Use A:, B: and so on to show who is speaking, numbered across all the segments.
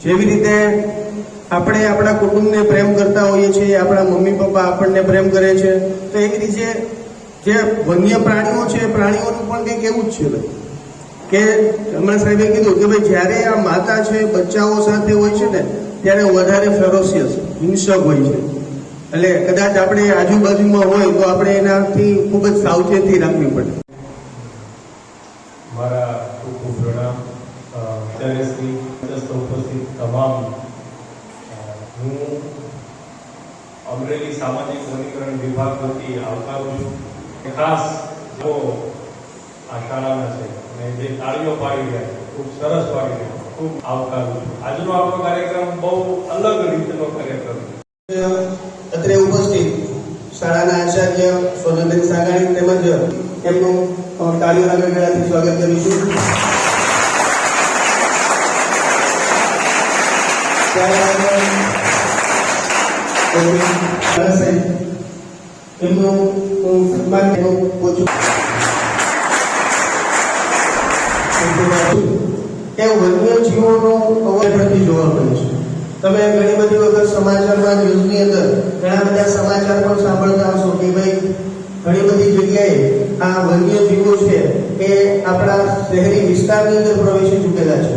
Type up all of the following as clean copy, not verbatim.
A: જેવી રીતે આપણે આપણા કુટુંબને પ્રેમ કરતા હોઈએ છીએ, આપણા મમ્મી પપ્પા આપણને પ્રેમ કરે છે, તો એવી રીતે જે વન્ય પ્રાણીઓ છે, પ્રાણીઓનું પણ કંઈક એવું જ છે ભાઈ, કે હમણાં સાહેબે કીધું કે ભાઈ જ્યારે આ માતા છે બચ્ચાઓ સાથે હોય છે ને ત્યારે વધારે ફેરોસિયસ હિંસક હોય છે. એટલે કદાચ આપણે આજુબાજુમાં હોય તો આપણે એનાથી ખૂબ જ સાવચેતી રાખવી પડે.
B: મારા ખૂબ ખૂબ પ્રણામ. અત્યારે શ્રી ઉપસ્થિત તમામ હું અમરેલી સામાજિક વનીકરણ વિભાગ વતી આવકારું છું. ખાસ જો આ શાળાના છે અને જે તાળીઓ પાડી રહ્યા છે, ખૂબ સરસ પાડી રહ્યા છે, ખૂબ આવકારું છું. આજનો આપણો કાર્યક્રમ બહુ અલગ રીતનો કાર્યક્રમ છે.
A: અત્રે ઉપસ્થિત શાળાના આચાર્ય સોનલબેન સાગાણી તેમજ એમનું તાળીઓના ગણગણાથી સ્વાગત કરીશું. એમનું સન્માન ઓછું એ વન્ય જીવોનો અવહેલનથી જોવા મળે છે. તમે ઘણી બધી વખત સમાચારમાં ન્યૂઝની અંદર ઘણા બધા સમાચાર પણ સાંભળતા હશો કે ભાઈ ઘણી બધી જગ્યાએ આ વન્ય જીવો છે એ આપણા શહેરી વિસ્તારની અંદર પ્રવેશી ચૂકેલા છે.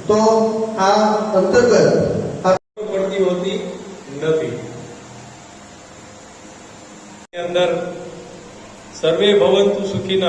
A: તો આ અંતર્ગત
B: પડતી હોતી નથી. અંદર સર્વે ભવંતુ સુખીનઃ.